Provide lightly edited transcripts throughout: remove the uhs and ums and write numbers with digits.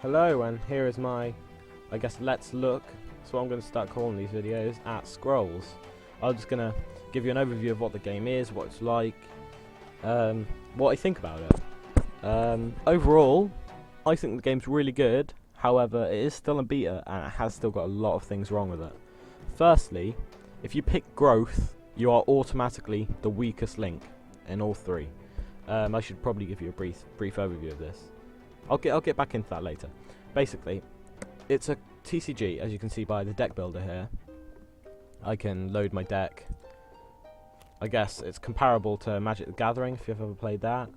Hello, and here is my, I guess, let's look. So I'm going to start calling these videos at Scrolls. I'm just going to give you an overview of what the game is, what it's like, what I think about it. Overall, I think the game's really good. However, it is still a beta, and it has still got a lot of things wrong with it. Firstly, if you pick growth, you are automatically the weakest link in all three. I should probably give you a brief overview of this. I'll get back into that later. Basically, it's a TCG, as you can see by the deck builder here. I can load my deck. I guess it's comparable to Magic the Gathering, if you've ever played that.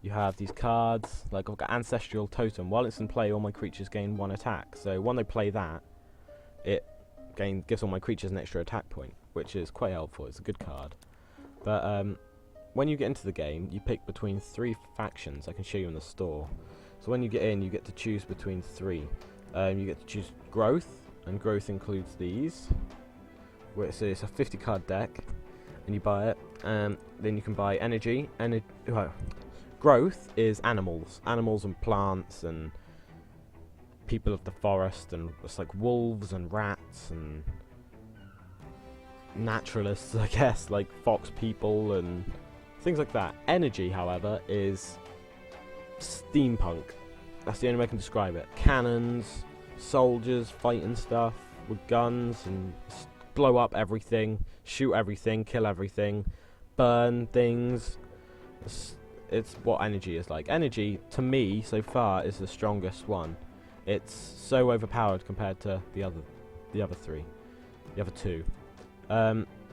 You have these cards, like I've got Ancestral Totem. While it's in play, all my creatures gain 1 attack. So when they play that, it gives all my creatures an extra attack point, which is quite helpful. It's a good card. But when you get into the game, you pick between 3 factions. I can show you in the store. So when you get in, you get to choose between 3. You get to choose Growth, and Growth includes these. So it's a 50 card deck, and you buy it. Then you can buy Energy. Growth is animals and plants and people of the forest, and it's like wolves and rats and naturalists, I guess, like fox people and things like that. Energy, however, is steampunk. That's the only way I can describe it. Cannons, soldiers fighting stuff with guns and blow up everything, shoot everything, kill everything, burn things. It's what energy is like. Energy, to me, so far, is the strongest one. It's so overpowered compared to the other two.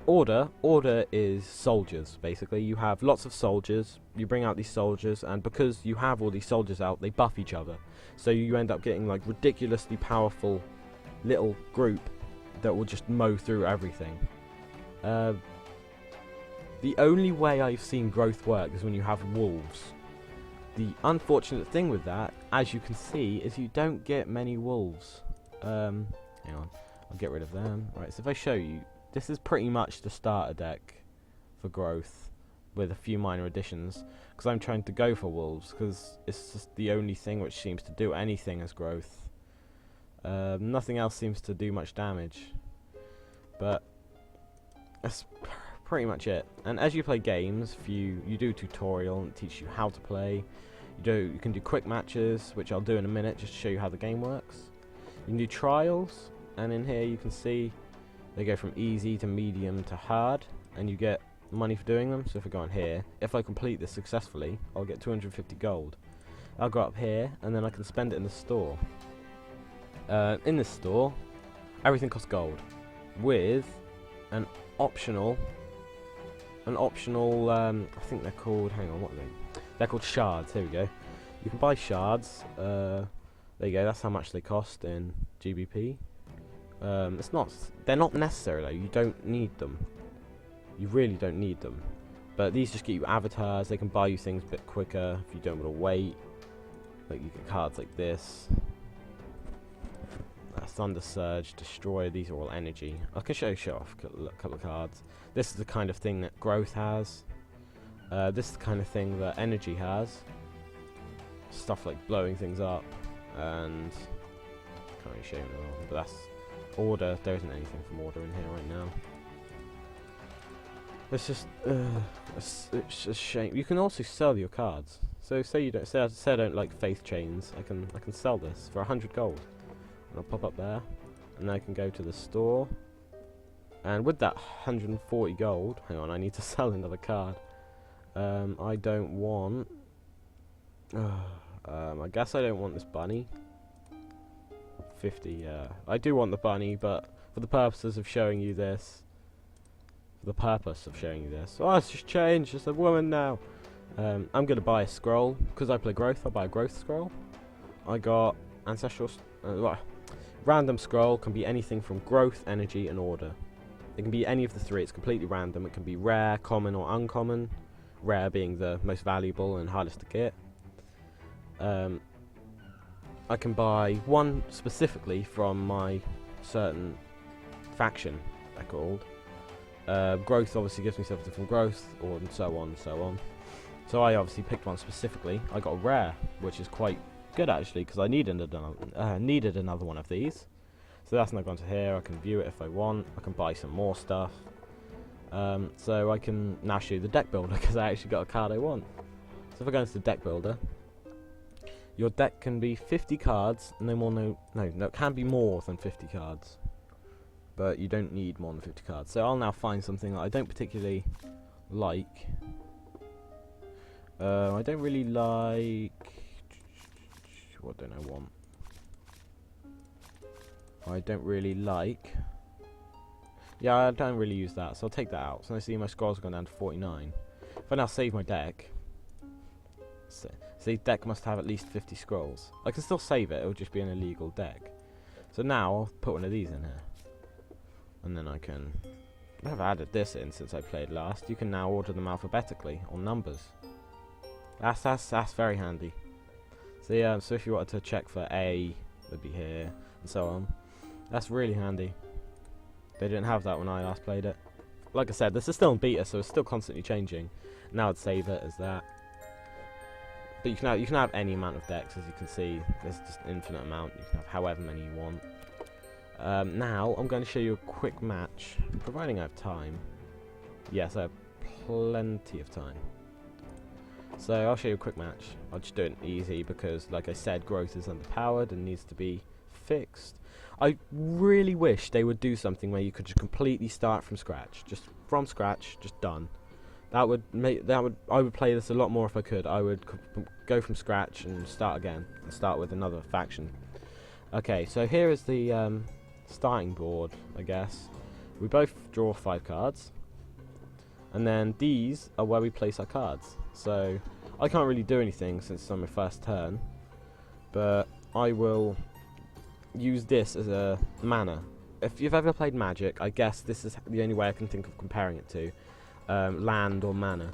Order is soldiers, basically. You have lots of soldiers, you bring out these soldiers, and because you have all these soldiers out, they buff each other. So you end up getting like ridiculously powerful little group that will just mow through everything. The only way I've seen growth work is when you have wolves. The unfortunate thing with that, as you can see, is you don't get many wolves. Hang on, I'll get rid of them. Right, so if I show you, this is pretty much the starter deck for growth, with a few minor additions, because I'm trying to go for wolves, because it's just the only thing which seems to do anything as growth. Nothing else seems to do much damage, but that's pretty much it. And as you play games, you do a tutorial and it teaches you how to play. You can do quick matches, which I'll do in a minute, just to show you how the game works. You can do trials, and in here you can see they go from easy to medium to hard, and you get money for doing them. So if I go on here, if I complete this successfully, I'll get 250 gold. I'll go up here, and then I can spend it in the store. In this store, everything costs gold, with an optional, I think they're called, hang on, what are they? They're called shards. Here we go. You can buy shards. There you go, that's how much they cost in GBP. They're not necessary though, you don't need them. You really don't need them. But these just get you avatars, they can buy you things a bit quicker if you don't want to wait. Like you get cards like this. Thunder Surge, Destroy, these are all energy. I can show off a couple of cards. This is the kind of thing that growth has. This is the kind of thing that energy has. Stuff like blowing things up, and can't really show you them all, but that's order. There isn't anything from order in here right now. It's just it's a shame. You can also sell your cards. So say you don't say I don't like Faith Chains. I can sell this for 100 gold. And I'll pop up there, and then I can go to the store. And with that 140 gold, hang on, I need to sell another card. I don't want. I guess I don't want this bunny. 50. I do want the bunny, but for the purposes of showing you this. Oh, it's just changed. It's a woman now. I'm gonna buy a scroll because I play growth. I'll buy a growth scroll. I got ancestral. Random scroll can be anything from growth, energy, and order. It can be any of the 3. It's completely random. It can be rare, common, or uncommon. Rare being the most valuable and hardest to get. I can buy one specifically from my certain faction, they're called. Growth obviously gives me something from growth, or and so on and so on. So I obviously picked one specifically. I got a rare, which is quite good actually, because I needed another one of these. So that's now gone to here. I can view it if I want. I can buy some more stuff. So I can now show you the deck builder, because I actually got a card I want. So if I go into the deck builder, your deck can be 50 cards, no, it can be more than 50 cards. But you don't need more than 50 cards. So I'll now find something that I don't particularly like. I don't really like... What don't I want? I don't really like... Yeah, I don't really use that, so I'll take that out. So I see my scrolls have gone down to 49. If I now save my deck... See, deck must have at least 50 scrolls. I can still save it, it'll just be an illegal deck. So now, I'll put one of these in here. And then I can... I've added this in since I played last. You can now order them alphabetically, on numbers. That's very handy. So yeah, so if you wanted to check for A, it'd be here, and so on. That's really handy. They didn't have that when I last played it. Like I said, this is still in beta, so it's still constantly changing. Now I'd save it as that. But you can have any amount of decks, as you can see. There's just an infinite amount. You can have however many you want. Now I'm going to show you a quick match, providing I have time. Yes, I have plenty of time. So I'll show you a quick match. I'll just do it easy because, like I said, growth is underpowered and needs to be fixed. I really wish they would do something where you could just completely start from scratch, just from scratch, just done. I would play this a lot more if I could. I would go from scratch and start again and start with another faction. Okay, so here is the starting board, I guess. We both draw 5 cards, and then these are where we place our cards. So I can't really do anything since it's on my first turn, but I will use this as a mana. If you've ever played Magic, I guess this is the only way I can think of comparing it to land or mana.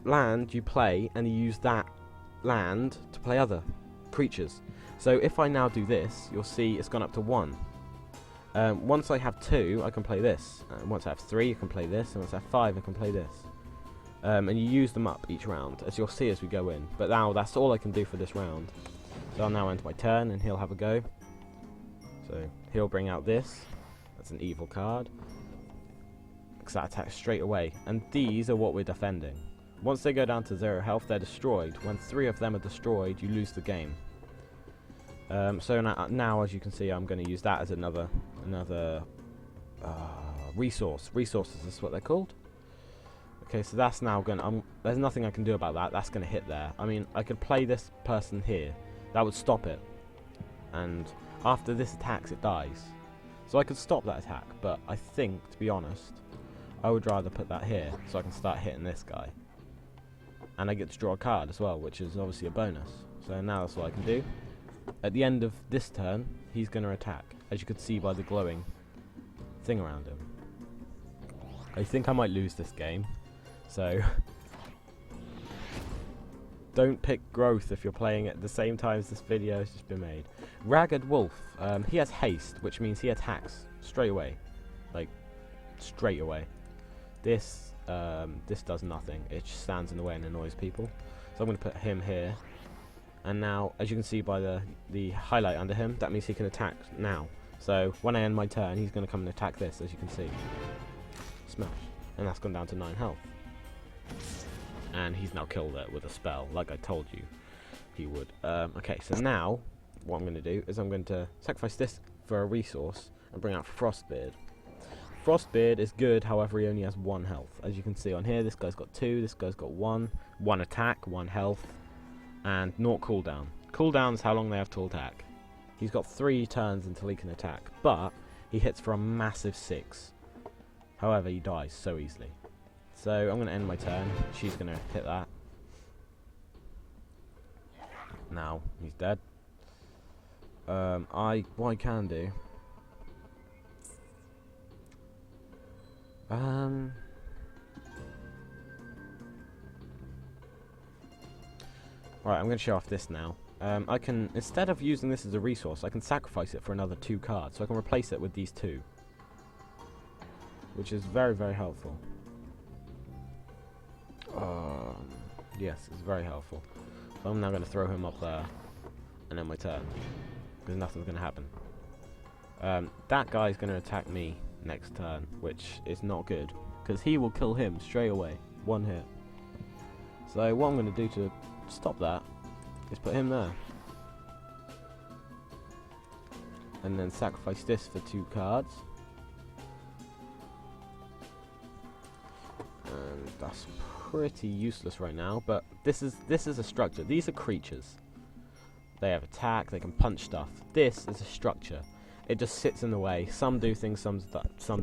Land you play, and you use that land to play other creatures. So if I now do this, you'll see it's gone up to 1. Once I have 2, I can play this. Once I have 3, I can play this. And once I have 5, I can play this. And you use them up each round, as you'll see as we go in. But now that's all I can do for this round. So I'll now enter my turn, and he'll have a go. So he'll bring out this. That's an evil card. Because that attacks straight away. And these are what we're defending. Once they go down to 0 health, they're destroyed. When 3 of them are destroyed, you lose the game. So now, as you can see, I'm going to use that as another resource. Resources is what they're called. Okay, so that's now going to... there's nothing I can do about that. That's going to hit there. I mean, I could play this person here. That would stop it. And after this attacks, it dies. So I could stop that attack. But I think, to be honest, I would rather put that here so I can start hitting this guy. And I get to draw a card as well, which is obviously a bonus. So now that's what I can do. At the end of this turn, he's going to attack, as you could see by the glowing thing around him. I think I might lose this game, so don't pick growth if you're playing at the same time as this video has just been made. Ragged Wolf, he has haste, which means he attacks straight away, like straight away. This does nothing. It just stands in the way and annoys people. So I'm going to put him here. And now, as you can see by the highlight under him, that means he can attack now. So when I end my turn, he's going to come and attack this, as you can see. Smash. And that's gone down to 9 health. And he's now killed it with a spell, like I told you he would. Okay, so now, what I'm going to do is I'm going to sacrifice this for a resource and bring out Frostbeard. Frostbeard is good, however he only has 1 health. As you can see on here, this guy's got 2, this guy's got 1. 1 attack, 1 health. And 0 cooldown. Cooldown is how long they have to attack. He's got 3 turns until he can attack, but he hits for a massive 6. However, he dies so easily. So I'm going to end my turn. She's going to hit that. Now he's dead. What I can do. Right, I'm going to show off this now. I can, instead of using this as a resource, I can sacrifice it for another 2 cards. So I can replace it with these 2. Which is very, very helpful. Yes, it's very helpful. So I'm now going to throw him up there. and then my turn. Because nothing's going to happen. That guy's going to attack me next turn, which is not good. Because he will kill him straight away. One hit. So what I'm going to do to stop that is put him there. And then sacrifice this for 2 cards. And that's pretty useless right now, but this is a structure. These are creatures. They have attack, they can punch stuff. This is a structure. It just sits in the way. Some do things, some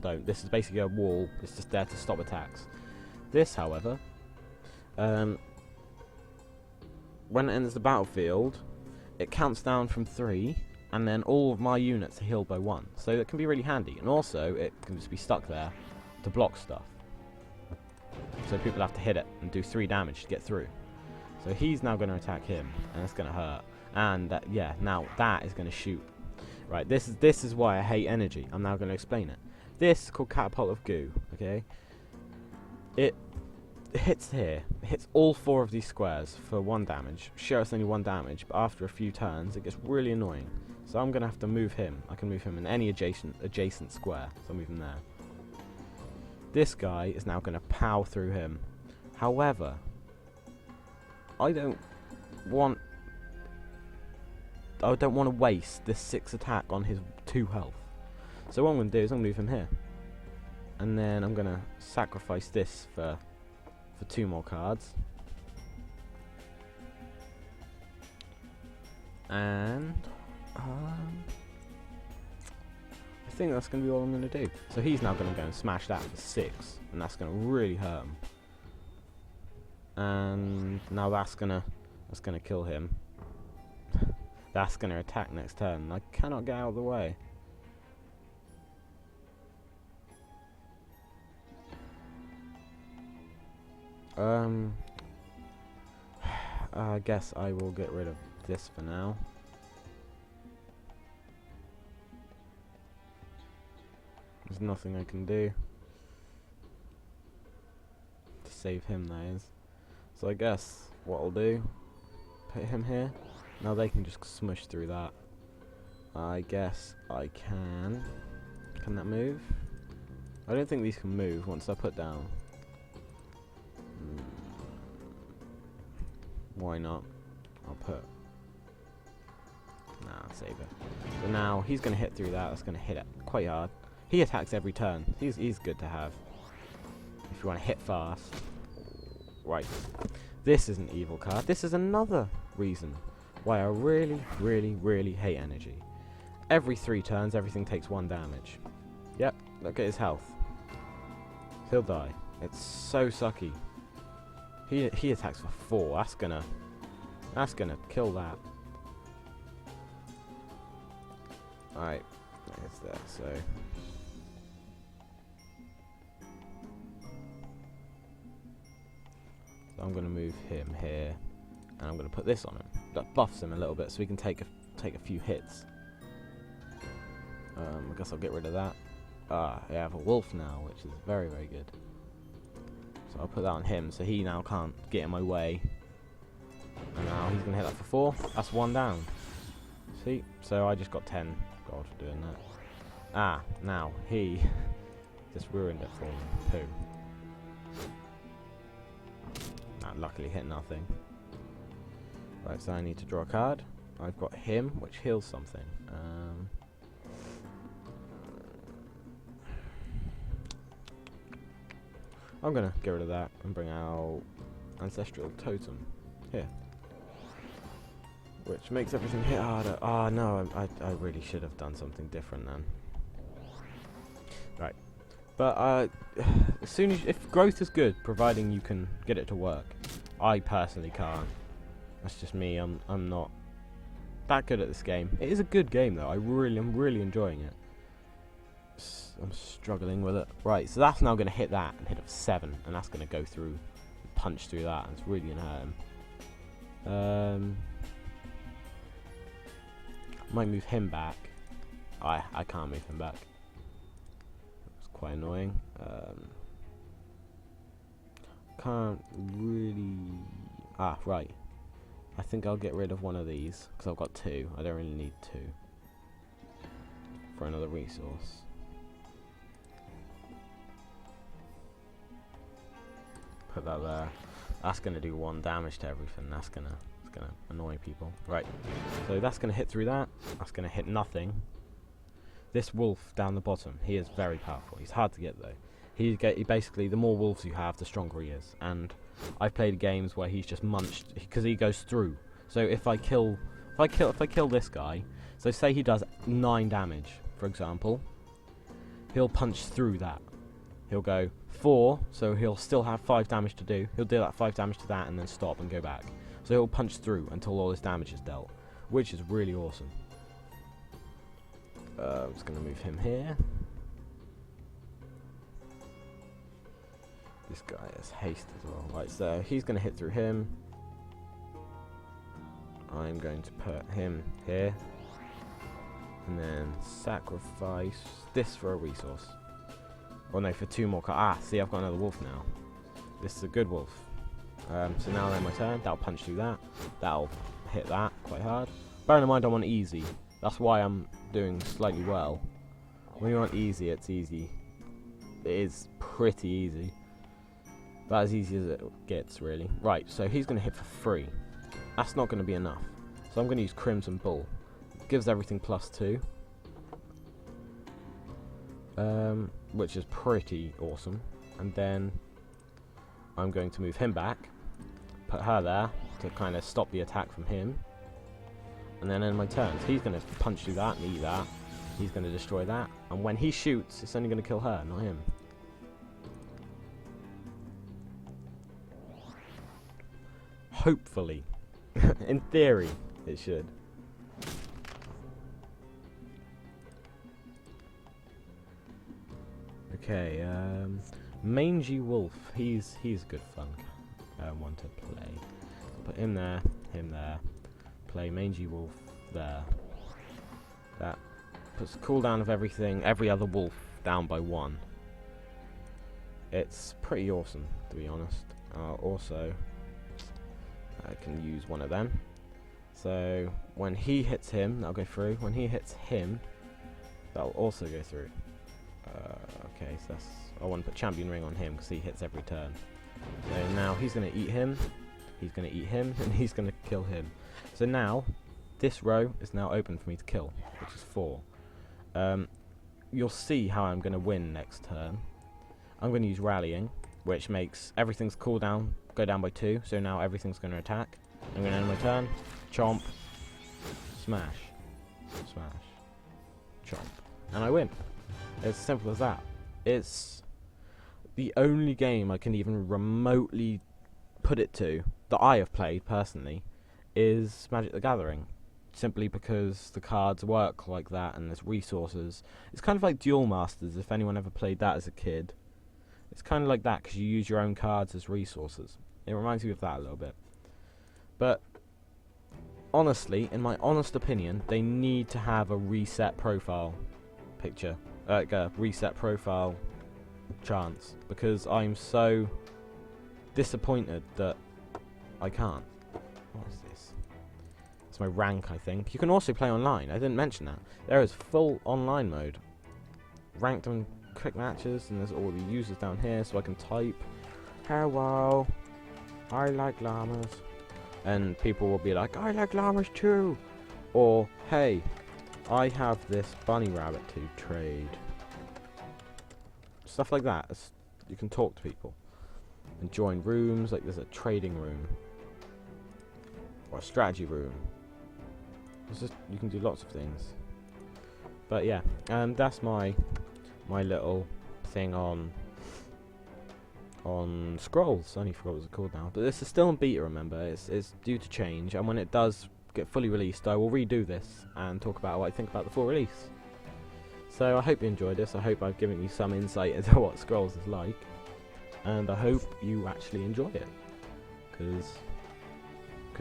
don't. This is basically a wall. It's just there to stop attacks. This, however, when it enters the battlefield, it counts down from 3, and then all of my units are healed by 1. So it can be really handy. And also, it can just be stuck there to block stuff. So people have to hit it and do 3 damage to get through. So he's now going to attack him, and it's going to hurt. And that, yeah, now that is going to shoot. Right, this is why I hate energy. I'm now going to explain it. This is called Catapult of Goo, okay? It hits here. It hits all 4 of these squares for 1 damage. Sure, it's only 1 damage, but after a few turns, it gets really annoying. So I'm going to have to move him. I can move him in any adjacent square. So I'll move him there. This guy is now going to pow through him. However, I don't want to waste this 6 attack on his 2 health. So what I'm going to do is I'm going to move him here. And then I'm going to sacrifice this for 2 more cards. And I think that's going to be all I'm going to do. So he's now going to go and smash that for 6. And that's going to really hurt him. And now that's going to kill him. That's going to attack next turn. I cannot get out of the way. I guess I will get rid of this for now. There's nothing I can do to save him, that is. So I guess what I'll do, put him here. Now they can just smush through that. I guess I can. Can that move? I don't think these can move once they're put down. Why not? I'll put... Nah, I'll save it. So now he's going to hit through that. That's going to hit it quite hard. He attacks every turn. He's good to have. If you want to hit fast. Right. This is an evil card. This is another reason why I really, really, really hate energy. Every 3 turns, everything takes 1 damage. Yep, look at his health. He'll die. It's so sucky. He attacks for 4. That's gonna kill that. Alright, there's that. So I'm gonna move him here, and I'm gonna put this on him. That buffs him a little bit, so he can take a few hits. I guess I'll get rid of that. I have a wolf now, which is very, very good. So I'll put that on him, so he now can't get in my way. And now he's going to hit that for 4. That's 1 down. See? So I just got 10 gold for doing that. Ah, now he just ruined it for me. Poo. Ah, luckily hit nothing. Right, so I need to draw a card. I've got him, which heals something. I'm gonna get rid of that and bring out Ancestral Totem here, which makes everything hit harder. Ah, no, I really should have done something different then. Right, but as soon as if growth is good, providing you can get it to work. I personally can't. That's just me. I'm not that good at this game. It is a good game though. I'm really enjoying it. I'm struggling with it. Right, so that's now going to hit that and hit it for 7, and that's going to go through, punch through that, and it's really going to hurt him. Might move him back. I can't move him back. It's quite annoying. Can't really... Ah, right. I think I'll get rid of one of these, because I've got 2. I don't really need 2 for another resource. Put that there. That's going to do 1 damage to everything. It's going to annoy people. Right, so that's going to hit through that. That's going to hit nothing. This wolf down the bottom, he is very powerful. He's hard to get though. He basically, the more wolves you have, the stronger he is. And I've played games where he's just munched, because he goes through. So if I kill this guy, so say he does 9 damage, for example, he'll punch through that. He'll go 4, so he'll still have 5 damage to do. He'll do that 5 damage to that and then stop and go back. So he'll punch through until all his damage is dealt, which is really awesome. I'm just going to move him here. This guy has haste as well. Right, so he's going to hit through him. I'm going to put him here. And then sacrifice this for a resource. Oh no, for 2 more cards. Ah, see, I've got another wolf now. This is a good wolf. So now on my turn, that'll punch through that. That'll hit that quite hard. Bearing in mind I'm on easy. That's why I'm doing slightly well. When you're on easy, it's easy. It is pretty easy. About as easy as it gets, really. Right, so he's going to hit for 3. That's not going to be enough. So I'm going to use Crimson Bull. Gives everything +2. Which is pretty awesome. And then I'm going to move him back. Put her there to kind of stop the attack from him. And then in my turns, he's going to punch through that and eat that. He's going to destroy that. And when he shoots, it's only going to kill her, not him. Hopefully. In theory, it should. Okay, Mangy Wolf. He's good fun one to play. Put him there, play Mangy Wolf there. That puts the cooldown of everything, every other wolf down by 1. It's pretty awesome, to be honest. Also, I can use one of them. So when he hits him, that'll go through. When he hits him, that'll also go through. Okay, so that's, I want to put Champion Ring on him because he hits every turn. So now he's going to eat him, he's going to eat him, and he's going to kill him. So now, this row is now open for me to kill, which is 4. You'll see how I'm going to win next turn. I'm going to use Rallying, which makes everything's cooldown go down by 2, so now everything's going to attack. I'm going to end my turn, chomp, smash, smash, chomp, and I win. It's as simple as that. It's the only game I can even remotely put it to that I have played personally is Magic the Gathering, simply because the cards work like that and there's resources. It's kind of like Duel Masters, if anyone ever played that as a kid. It's kind of like that because you use your own cards as resources. It reminds me of that a little bit. But honestly, in my honest opinion, they need to have a reset profile picture. Like a reset profile chance, because I'm so disappointed that I can't. What is this? It's my rank, I think. You can also play online. I didn't mention that. There is full online mode. Ranked and quick matches, and there's all the users down here, so I can type, "Hello, I like llamas." And people will be like, "I like llamas too." Or, "Hey, I have this bunny rabbit to trade." Stuff like that. You can talk to people and join rooms. Like there's a trading room or a strategy room. It's just, you can do lots of things. But yeah, that's my little thing on Scrolls. I only forgot what it's called now. But this is still in beta. Remember, it's due to change, and when it does get fully released, I will redo this and talk about what I think about the full release. So I hope you enjoyed this. I hope I've given you some insight into what Scrolls is like, and I hope you actually enjoy it, because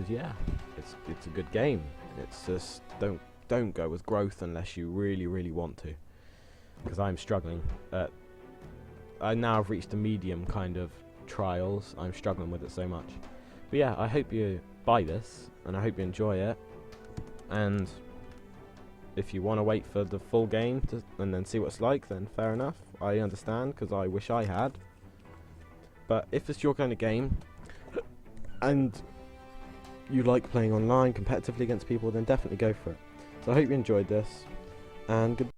yeah, it's a good game. It's just don't go with growth unless you really want to, because I'm struggling. I now have reached a medium kind of trials. I'm struggling with it so much. But yeah, I hope you buy this, and I hope you enjoy it. And if you want to wait for the full game and then see what it's like, then fair enough. I understand, because I wish I had. But if it's your kind of game, and you like playing online competitively against people, then definitely go for it. So I hope you enjoyed this, and goodbye.